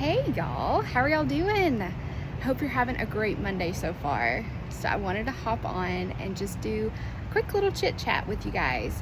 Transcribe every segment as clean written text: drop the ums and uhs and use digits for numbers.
Hey y'all, how are y'all doing? Hope you're having a great Monday so far. So I wanted to hop on and just do a quick little chit chat with you guys.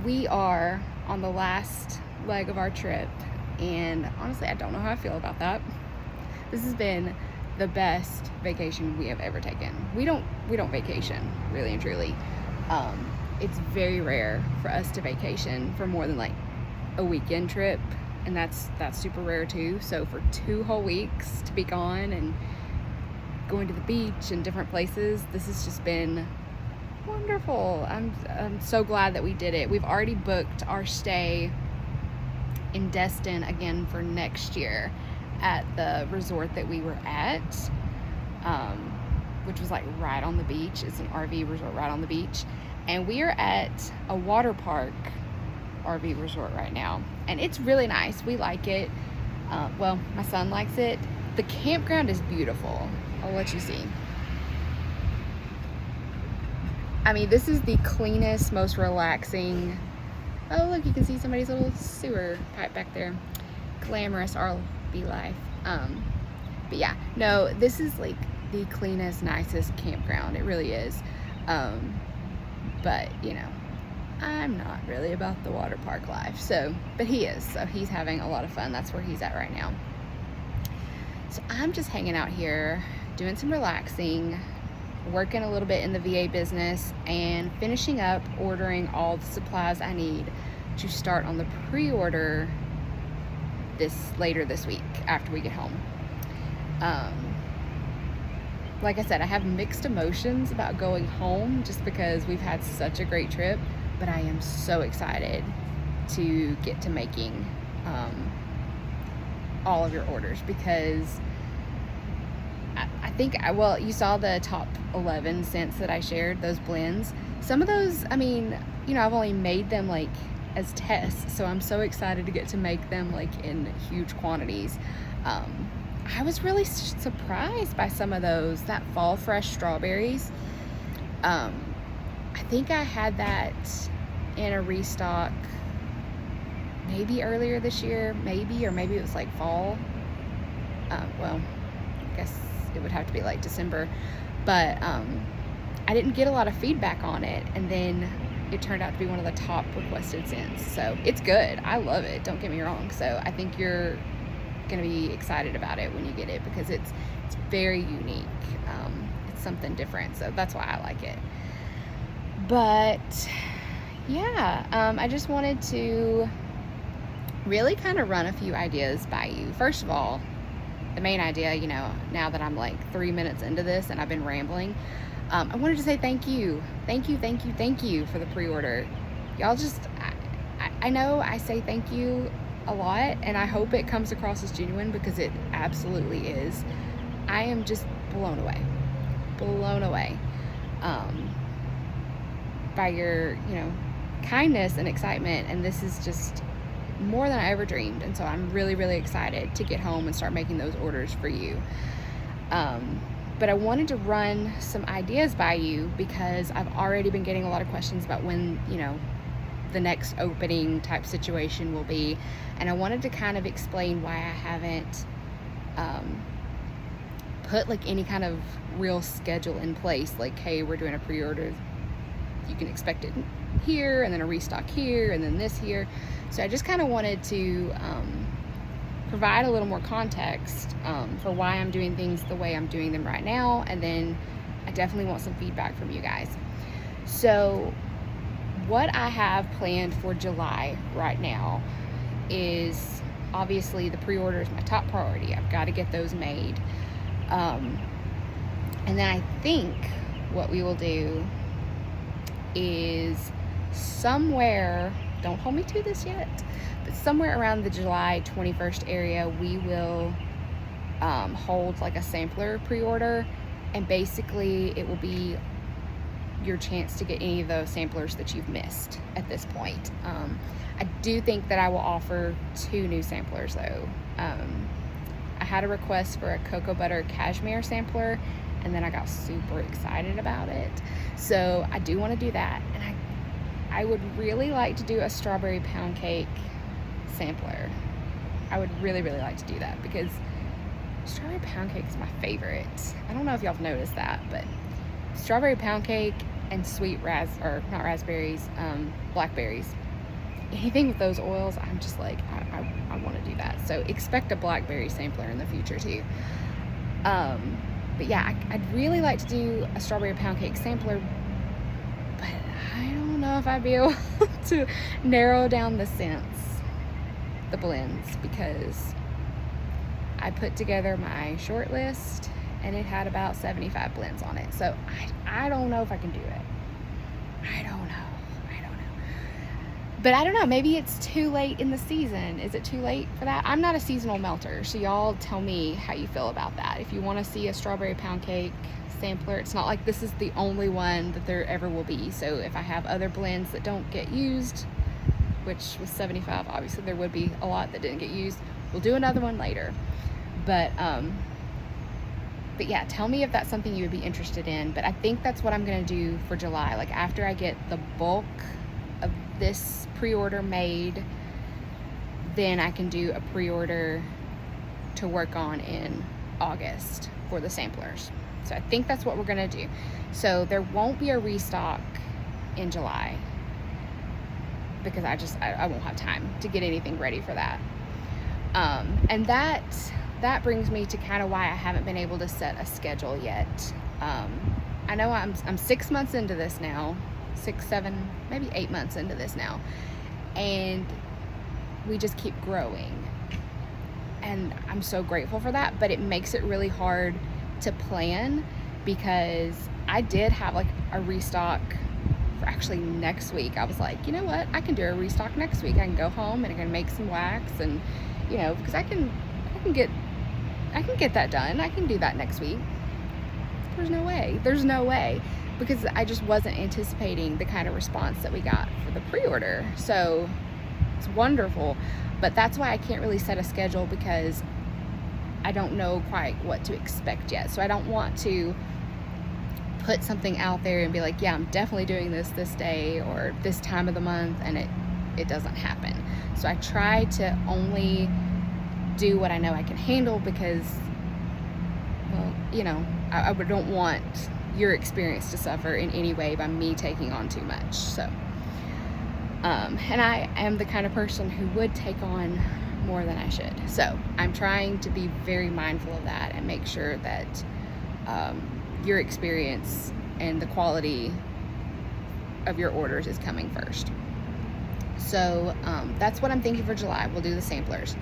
We are on the last leg of our trip, and honestly I don't know how I feel about that. This has been the best vacation we have ever taken. We don't vacation, really and truly. It's very rare for us to vacation for more than like a weekend trip, and that's super rare too. So for 2 whole weeks to be gone and going to the beach and different places, this has just been wonderful. I'm so glad that we did it. We've already booked our stay in Destin again for next year at the resort that we were at, which was like right on the beach. It's an RV resort right on the beach, and we are at a water park RV resort right now, and it's really nice. We like it. Well, my son likes it. The campground is beautiful. I'll let you see. I mean, this is the cleanest, most relaxing. Oh, look, you can see somebody's little sewer pipe back there. Glamorous RV life. But yeah, no, this is like the cleanest, nicest campground. It really is. But you know, I'm not really about the water park life, but he is, so he's having a lot of fun. That's where he's at right now. So I'm just hanging out here, doing some relaxing, working a little bit in the VA business, and finishing up ordering all the supplies I need to start on the pre-order later this week after we get home. Like I said, I have mixed emotions about going home just because we've had such a great trip, but I am so excited to get to making all of your orders, because I think, well, you saw the top 11 scents that I shared, those blends. Some of those, I mean, you know, I've only made them like as tests, so I'm so excited to get to make them like in huge quantities. I was really surprised by some of those. That fall fresh strawberries, I think I had that in a restock maybe earlier this year, or maybe it was like fall. Well, I guess it would have to be like December, but I didn't get a lot of feedback on it, and then it turned out to be one of the top requested scents. So it's good. I love it, don't get me wrong. So I think you're gonna be excited about it when you get it, because it's very unique. It's something different, so that's why I like it. But yeah, I just wanted to really kind of run a few ideas by you. First of all, the main idea, you know, now that I'm like 3 minutes into this and I've been rambling, I wanted to say thank you for the pre-order. Y'all just, I know I say thank you a lot, and I hope it comes across as genuine, because it absolutely is. I am just blown away by your, you know, kindness and excitement, and this is just more than I ever dreamed. And so I'm really excited to get home and start making those orders for you. But I wanted to run some ideas by you, because I've already been getting a lot of questions about when, you know, the next opening type situation will be, and I wanted to kind of explain why I haven't put like any kind of real schedule in place, like, hey, we're doing a pre-order, you can expect it here, and then a restock here, and then this here. So I just kind of wanted to provide a little more context for why I'm doing things the way I'm doing them right now, and then I definitely want some feedback from you guys. So what I have planned for July right now is, obviously the pre-order is my top priority. I've got to get those made. And then I think what we will do is somewhere, don't hold me to this yet, but somewhere around the July 21st area, we will hold like a sampler pre-order, and basically it will be your chance to get any of those samplers that you've missed at this point. I do think that I will offer 2 new samplers though. I had a request for a cocoa butter cashmere sampler, and then I got super excited about it. So I do want to do that, and I would really like to do a strawberry pound cake sampler. I would really, really like to do that because strawberry pound cake is my favorite. I don't know if y'all have noticed that, but strawberry pound cake and sweet not raspberries, blackberries. Anything with those oils, I'm just like, I want to do that. So expect a blackberry sampler in the future too. But yeah, I'd really like to do a strawberry pound cake sampler, but I don't know if I'd be able to narrow down the scents, the blends, because I put together my short list and it had about 75 blends on it. So I don't know if I can do it. I don't know. But I don't know, maybe it's too late in the season. Is it too late for that? I'm not a seasonal melter, so y'all tell me how you feel about that. If you want to see a strawberry pound cake sampler, it's not like this is the only one that there ever will be. So if I have other blends that don't get used, which was 75, obviously there would be a lot that didn't get used, we'll do another one later. But yeah, tell me if that's something you would be interested in. But I think that's what I'm going to do for July. Like after I get the bulk of this pre-order made, then I can do a pre-order to work on in August for the samplers. So I think that's what we're going to do. So there won't be a restock in July because I won't have time to get anything ready for that. And that brings me to kind of why I haven't been able to set a schedule yet. I know I'm 6 months into this now, 6, 7, maybe 8 months into this now, and we just keep growing. And I'm so grateful for that, but it makes it really hard to plan because I did have like a restock for actually next week. I was like, you know what? I can do a restock next week. I can go home and I can make some wax and, you know, because I can get that done. I can do that next week. There's no way because I just wasn't anticipating the kind of response that we got for the pre-order. So it's wonderful, but that's why I can't really set a schedule because I don't know quite what to expect yet. So I don't want to put something out there and be like, yeah, I'm definitely doing this day or this time of the month, and it doesn't happen. So I try to only do what I know I can handle because, well, you know, I don't want your experience to suffer in any way by me taking on too much. So, and I am the kind of person who would take on more than I should. So I'm trying to be very mindful of that and make sure that your experience and the quality of your orders is coming first. So that's what I'm thinking for July. We'll do the samplers.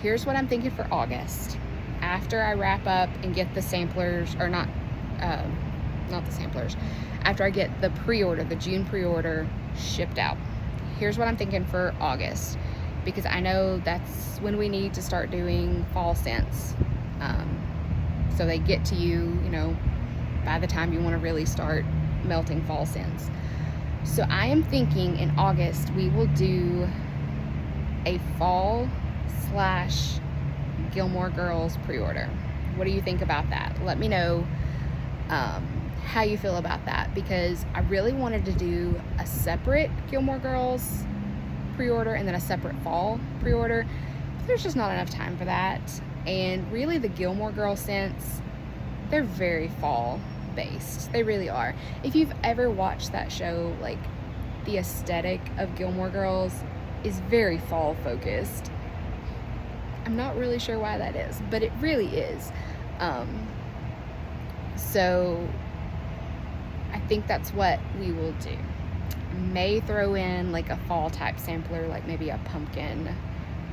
Here's what I'm thinking for August. After I wrap up and get the samplers, or not the samplers, after I get the pre-order, the June pre-order shipped out, here's what I'm thinking for August, because I know that's when we need to start doing fall scents. So they get to you, you know, by the time you want to really start melting fall scents. So I am thinking in August we will do a fall / Gilmore Girls pre-order. What do you think about that? Let me know how you feel about that, because I really wanted to do a separate Gilmore Girls pre-order and then a separate fall pre-order. There's just not enough time for that. And really the Gilmore Girls scents, they're very fall based. They really are. If you've ever watched that show, like the aesthetic of Gilmore Girls is very fall focused. I'm not really sure why that is, but it really is. So I think that's what we will do. May throw in like a fall type sampler, like maybe a pumpkin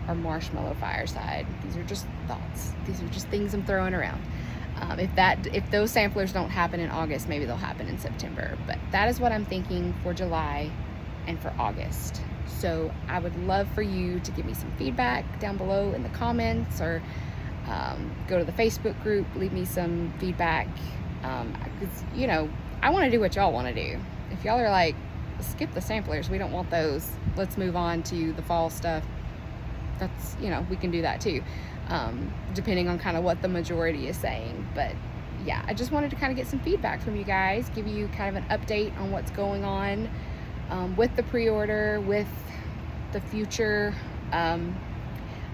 or fireside. These are just thoughts. These are just things I'm throwing around. If those samplers don't happen in August, maybe they'll happen in September. But that is what I'm thinking for July and for August. So I would love for you to give me some feedback down below in the comments, or go to the Facebook group, leave me some feedback. Because, you know, I want to do what y'all want to do. If y'all are like, skip the samplers, we don't want those, let's move on to the fall stuff, that's, you know, we can do that too, depending on kind of what the majority is saying. But yeah, I just wanted to kind of get some feedback from you guys, give you kind of an update on what's going on with the pre-order, with the future.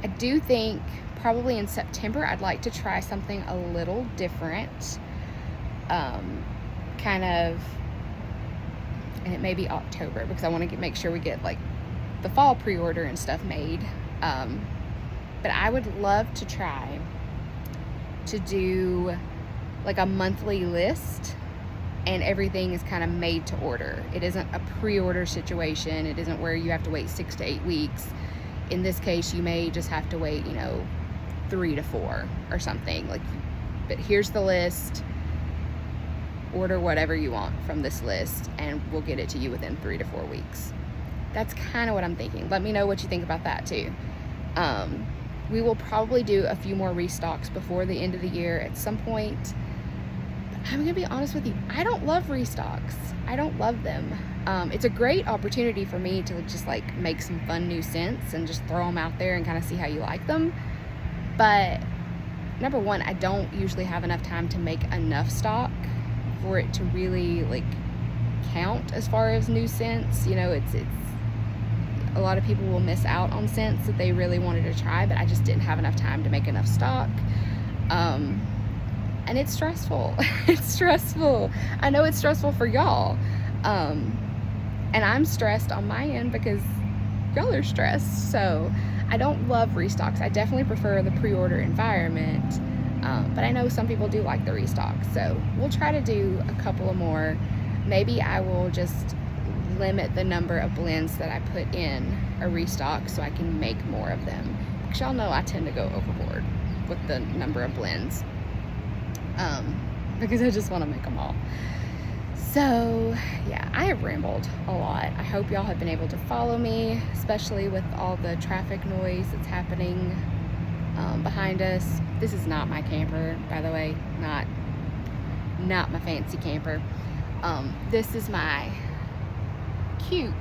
I do think probably in September I'd like to try something a little different. Kind of, and it may be October because I want to make sure we get like the fall pre-order and stuff made. But I would love to try to do like a monthly list, and everything is kind of made to order. It isn't a pre-order situation. It isn't where you have to wait 6 to 8 weeks. In this case, you may just have to wait, 3 to 4 or something. Like, but here's the list. Order whatever you want from this list, and we'll get it to you within 3 to 4 weeks. That's kind of what I'm thinking. Let me know what you think about that too. We will probably do a few more restocks before the end of the year at some point. I'm gonna be honest with you, I don't love restocks. I don't love them. It's a great opportunity for me to just like make some fun new scents and just throw them out there and kind of see how you like them. But number one, I don't usually have enough time to make enough stock for it to really like count as far as new scents. It's a lot of people will miss out on scents that they really wanted to try, but I just didn't have enough time to make enough stock. And it's stressful. It's stressful. I know it's stressful for y'all. And I'm stressed on my end because y'all are stressed. So I don't love restocks. I definitely prefer the pre-order environment. But I know some people do like the restocks. So we'll try to do a couple of more. Maybe I will just limit the number of blends that I put in a restock so I can make more of them. Because y'all know I tend to go overboard with the number of blends. Because I just want to make them all. So yeah, I have rambled a lot. I hope y'all have been able to follow me, especially with all the traffic noise that's happening behind us. This is not my camper, by the way, not my fancy camper. This is my cute,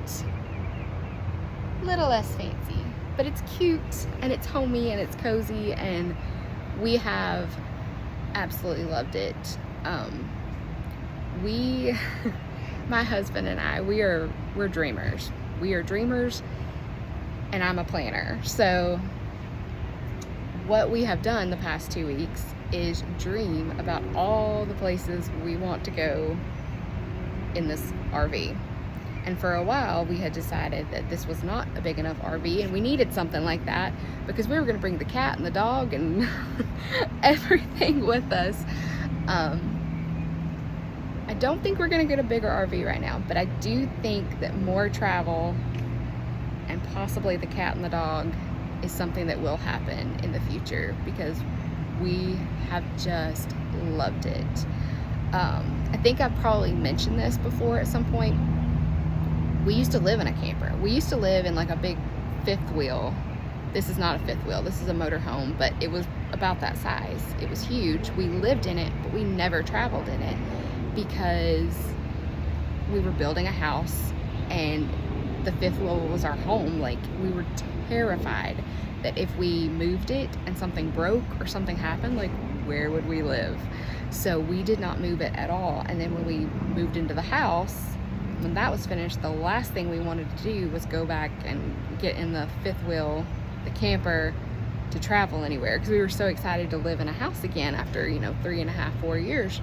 little less fancy, but it's cute and it's homey and it's cozy, and we have absolutely loved it. My husband and I, we're dreamers. We are dreamers, and I'm a planner. So what we have done the past 2 weeks is dream about all the places we want to go in this RV. And for a while, we had decided that this was not a big enough RV, and we needed something like that because we were going to bring the cat and the dog and everything with us. I don't think we're going to get a bigger RV right now, but I do think that more travel and possibly the cat and the dog is something that will happen in the future because we have just loved it. I think I've probably mentioned this before at some point. We used to live in a camper. We used to live in like a big fifth wheel. This is not a fifth wheel, this is a motorhome, but it was about that size. It was huge. We lived in it, but we never traveled in it because we were building a house and the fifth wheel was our home. Like, we were terrified that if we moved it and something broke or something happened, like, where would we live? So we did not move it at all. And then when we moved into the house, when that was finished, the last thing we wanted to do was go back and get in the fifth wheel, the camper, to travel anywhere, because we were so excited to live in a house again after 3.5, 4 years.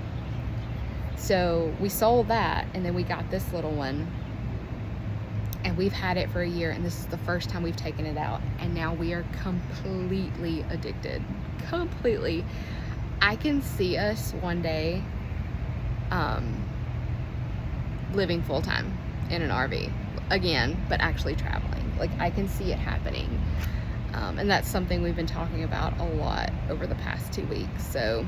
So we sold that, and then we got this little one, and we've had it for a year, and this is the first time we've taken it out, and now we are completely addicted. Completely. I can see us one day living full-time in an RV again, but actually traveling. Like, I can see it happening. And that's something we've been talking about a lot over the past 2 weeks. So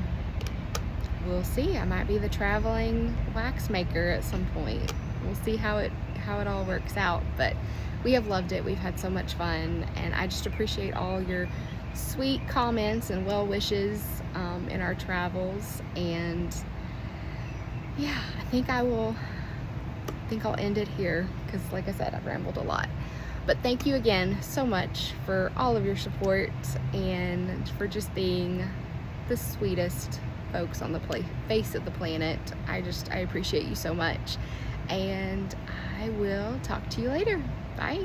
we'll see. I might be the traveling wax maker at some point. We'll see how it all works out. But we have loved it. We've had so much fun, and I just appreciate all your sweet comments and well wishes in our travels. And yeah, I think I'll end it here because, like I said, I've rambled a lot. But thank you again so much for all of your support and for just being the sweetest folks on the face of the planet. I appreciate you so much, and I will talk to you later. Bye.